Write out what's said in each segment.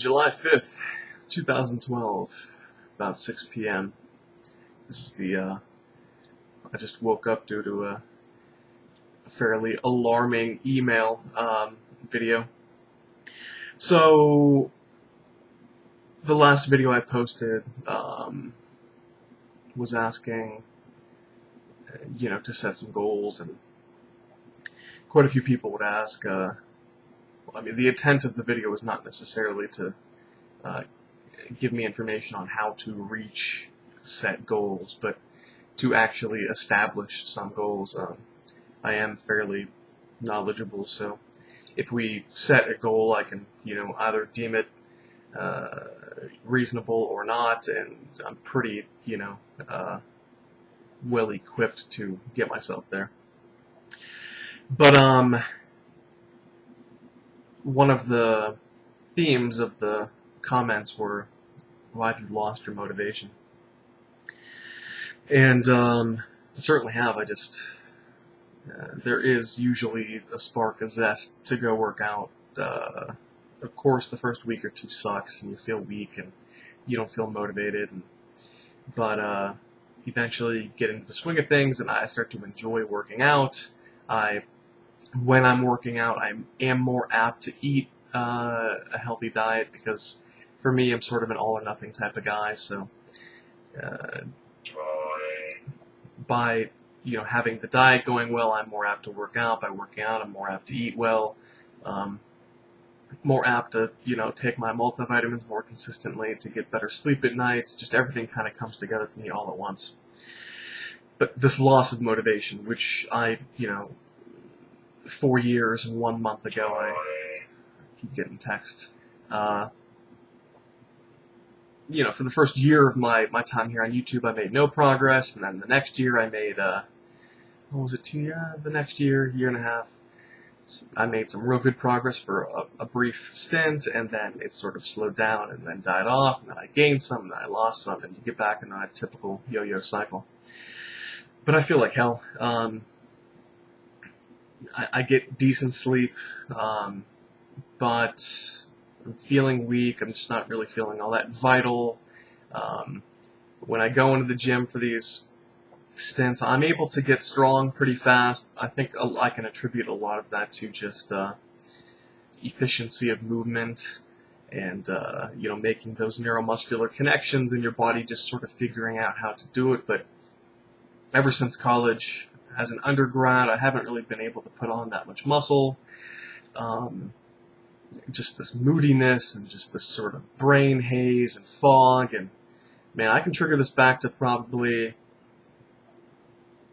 July 5th, 2012, about 6 p.m. This is the, I just woke up due to a fairly alarming email video. So, the last video I posted was asking, to set some goals, and quite a few people would ask, the intent of the video was not necessarily to give me information on how to reach set goals, but to actually establish some goals. I am fairly knowledgeable, so if we set a goal, I can, either deem it reasonable or not, and I'm pretty, well equipped to get myself there. But one of the themes of the comments were, why have you lost your motivation? And I certainly have. I just there is usually a spark of zest to go work out. Of course, the first week or two sucks, and you feel weak, and you don't feel motivated. But eventually, get into the swing of things, and I start to enjoy working out. When I'm working out, I am more apt to eat a healthy diet, because for me, I'm sort of an all-or-nothing type of guy. So by having the diet going well, I'm more apt to work out. By working out, I'm more apt to eat well. More apt to take my multivitamins more consistently to get better sleep at nights. Just everything kind of comes together for me all at once. But this loss of motivation, which I 4 years and 1 month ago, I keep getting texts. For the first year of my time here on YouTube, I made no progress, and then the next year I made, what was it, the next year and a half, I made some real good progress for a brief stint, and then it sort of slowed down and then died off, and then I gained some, and then I lost some, and you get back in a typical yo-yo cycle. But I feel like hell. I get decent sleep, but I'm feeling weak. I'm just not really feeling all that vital. When I go into the gym for these stints, I'm able to get strong pretty fast. I think I can attribute a lot of that to just efficiency of movement and making those neuromuscular connections in your body, just sort of figuring out how to do it. But ever since college, as an undergrad, I haven't really been able to put on that much muscle. Just this moodiness and just this sort of brain haze and fog, and man, I can trigger this back to probably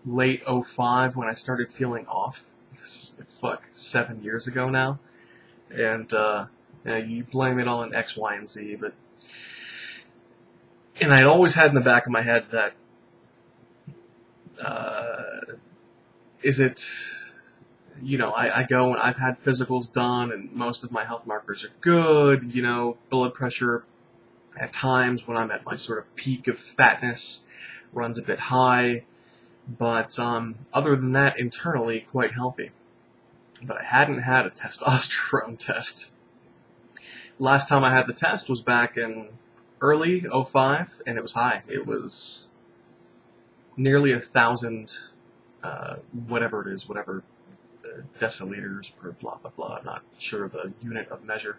late 05 when I started feeling off. This is, 7 years ago now, and you blame it all on X, Y, and Z, and I'd always had in the back of my head that is it, I go and I've had physicals done, and most of my health markers are good, blood pressure at times when I'm at my sort of peak of fatness runs a bit high, but other than that, internally quite healthy. But I hadn't had a testosterone test. Last time I had the test was back in early 05, and it was high. It was nearly 1,000, whatever it is, deciliters per blah blah blah. I'm not sure of the unit of measure.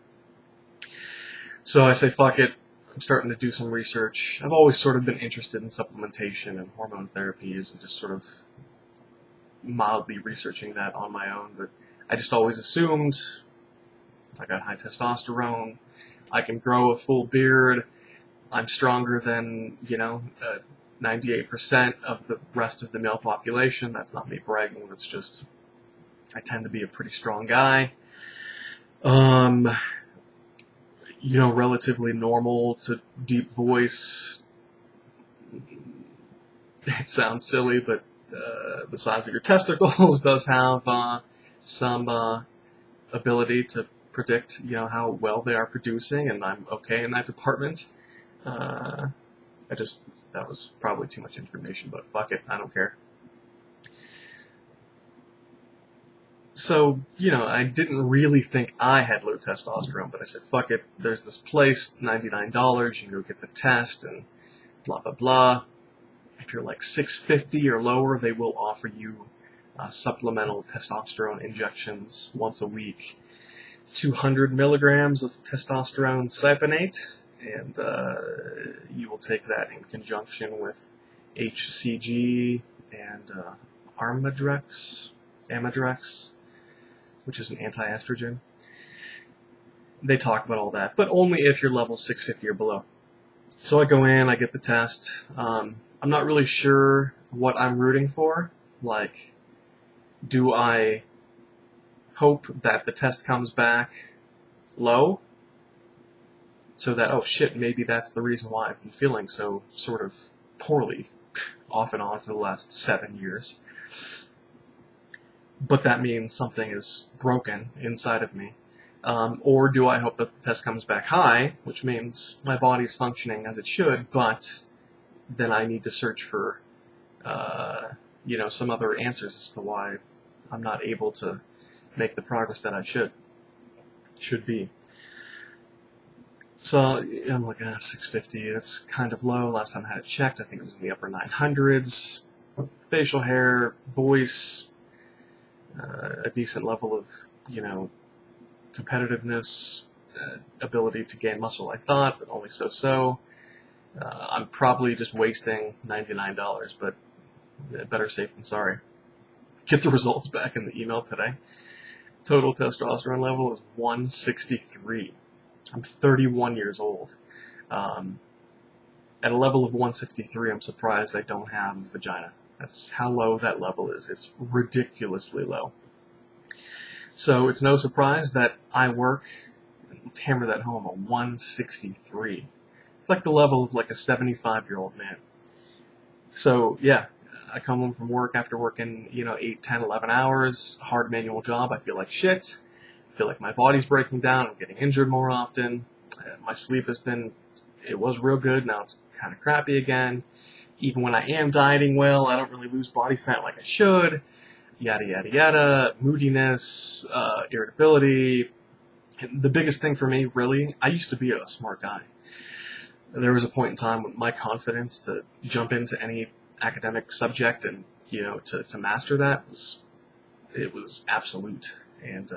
So I say fuck it. I'm starting to do some research. I've always sort of been interested in supplementation and hormone therapies, and just sort of mildly researching that on my own. But I just always assumed I got high testosterone. I can grow a full beard. I'm stronger than 98% of the rest of the male population. That's not me bragging. That's just, I tend to be a pretty strong guy. Relatively normal to deep voice. It sounds silly, but the size of your testicles does have some ability to predict, how well they are producing, and I'm okay in that department. That was probably too much information, but fuck it, I don't care. So, I didn't really think I had low testosterone, but I said, fuck it, there's this place, $99, you can go get the test, and blah, blah, blah. If you're like 650 or lower, they will offer you supplemental testosterone injections once a week. 200 milligrams of testosterone cypionate, and you will take that in conjunction with HCG and Armadrex, which is an anti-estrogen. They talk about all that, but only if you're level 650 or below. So I go in, I get the test. I'm not really sure what I'm rooting for. Like, do I hope that the test comes back low, so that, oh shit, maybe that's the reason why I've been feeling so sort of poorly off and on for the last 7 years. But that means something is broken inside of me. Or do I hope that the test comes back high, which means my body's functioning as it should, but then I need to search for, some other answers as to why I'm not able to make the progress that I should be. So I'm like, 650, that's kind of low. Last time I had it checked, I think it was in the upper 900s. Facial hair, voice, a decent level of, competitiveness, ability to gain muscle, I thought, but only so-so. I'm probably just wasting $99, but better safe than sorry. Get the results back in the email today. Total testosterone level is 163. I'm 31 years old. At a level of 163, I'm surprised I don't have a vagina. That's how low that level is. It's ridiculously low. So it's no surprise that I work, let's hammer that home, a 163. It's like the level of like a 75-year-old man. So yeah, I come home from work after working, 8, 10, 11 hours, hard manual job. I feel like shit. I feel like my body's breaking down. I'm getting injured more often. My sleep it was real good. Now it's kind of crappy again. Even when I am dieting well, I don't really lose body fat like I should. Yada, yada, yada. Moodiness, irritability. And the biggest thing for me, really, I used to be a smart guy. There was a point in time when my confidence to jump into any academic subject and, to master that was absolute. And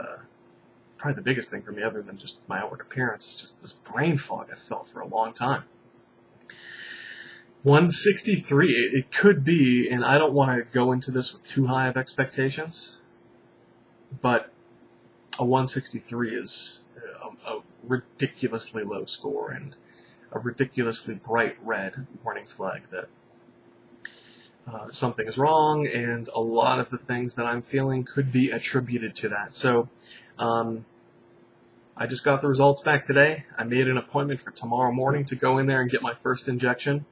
probably the biggest thing for me, other than just my outward appearance, is just this brain fog I felt for a long time. 163, it could be, and I don't want to go into this with too high of expectations, but a 163 is a ridiculously low score and a ridiculously bright red warning flag that something is wrong, and a lot of the things that I'm feeling could be attributed to that. So I just got the results back today. I made an appointment for tomorrow morning to go in there and get my first injection.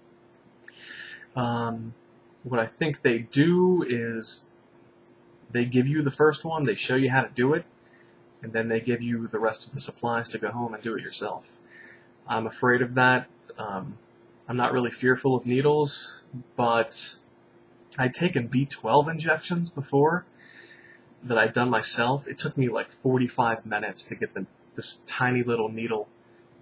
What I think they do is they give you the first one, they show you how to do it, and then they give you the rest of the supplies to go home and do it yourself. I'm afraid of that. I'm not really fearful of needles, but I'd taken B12 injections before that I'd done myself. It took me like 45 minutes to get this tiny little needle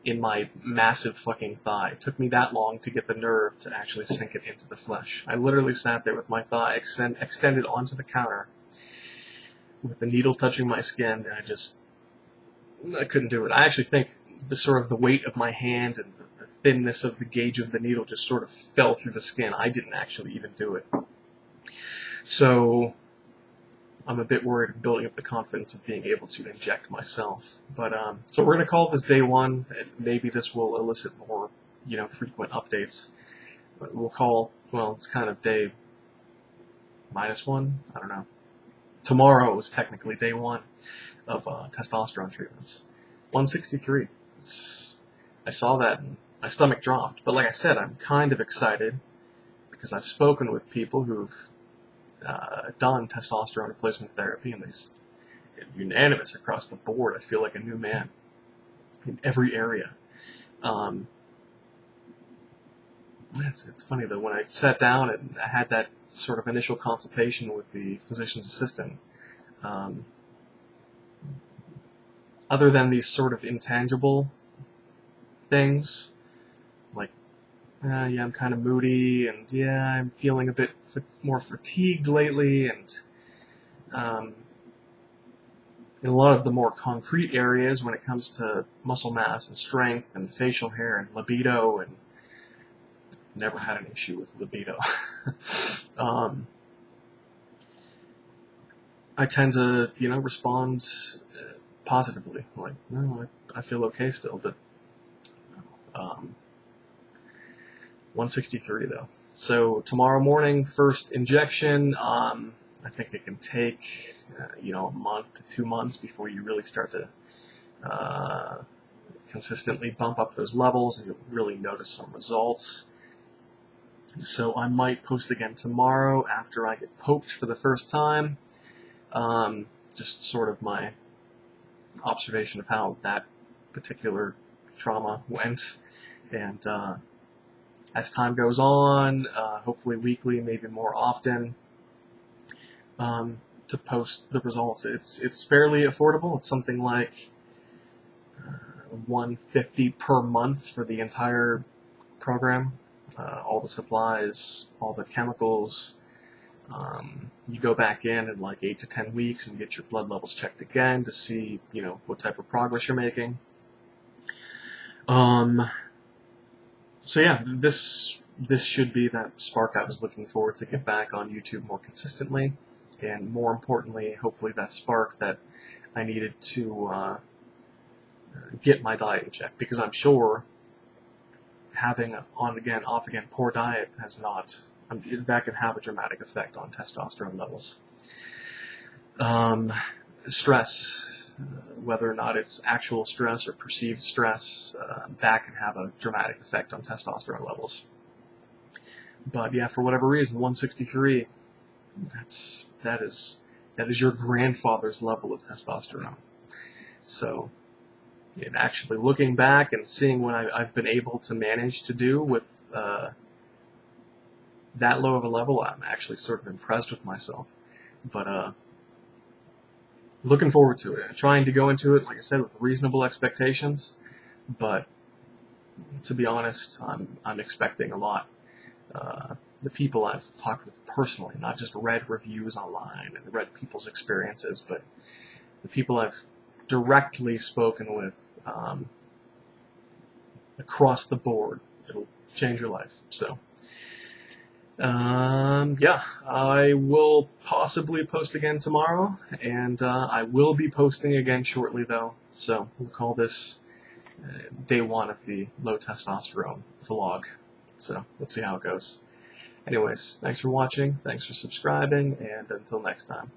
in my massive fucking thigh. It took me that long to get the nerve to actually sink it into the flesh. I literally sat there with my thigh extended onto the counter with the needle touching my skin, and I couldn't do it. I actually think the weight of my hand and the thinness of the gauge of the needle just sort of fell through the skin. I didn't actually even do it. So I'm a bit worried of building up the confidence of being able to inject myself. But so we're going to call this day one, and maybe this will elicit more, frequent updates. But it's kind of day -1. I don't know. Tomorrow is technically day one of testosterone treatments. 163. I saw that and my stomach dropped. But like I said, I'm kind of excited because I've spoken with people who've done testosterone replacement therapy, and they're unanimous across the board. I feel like a new man in every area. It's funny though, when I sat down and I had that sort of initial consultation with the physician's assistant, other than these sort of intangible things, like, yeah, I'm kind of moody, and yeah, I'm feeling a bit more fatigued lately, and in a lot of the more concrete areas when it comes to muscle mass and strength and facial hair and libido, and never had an issue with libido. I tend to, respond positively. Like, no, I feel okay still, but 163 though. So tomorrow morning, first injection. I think it can take, a month to 2 months before you really start to consistently bump up those levels, and you'll really notice some results. So I might post again tomorrow after I get poked for the first time. Just sort of my observation of how that particular trauma went, and as time goes on, hopefully weekly, maybe more often, to post the results. It's fairly affordable. It's something like $150 per month for the entire program. All the supplies, all the chemicals. You go back in like 8 to 10 weeks and get your blood levels checked again to see, what type of progress you're making. So yeah, this should be that spark I was looking forward to get back on YouTube more consistently, and more importantly, hopefully that spark that I needed to get my diet in check, because I'm sure having an on again, off again poor diet has not. That can have a dramatic effect on testosterone levels. Stress, whether or not it's actual stress or perceived stress, that can have a dramatic effect on testosterone levels. But yeah, for whatever reason, 163, that is your grandfather's level of testosterone. So, in actually looking back and seeing what I've been able to manage to do with that low of a level, I'm actually sort of impressed with myself. But looking forward to it. Trying to go into it, like I said, with reasonable expectations. But to be honest, I'm expecting a lot. The people I've talked with personally, not just read reviews online and read people's experiences, but the people I've directly spoken with across the board, it'll change your life. So. Yeah, I will possibly post again tomorrow, and I will be posting again shortly, though, so we'll call this day 1 of the low testosterone vlog. So let's see how it goes. Anyways, thanks for watching, thanks for subscribing, and until next time.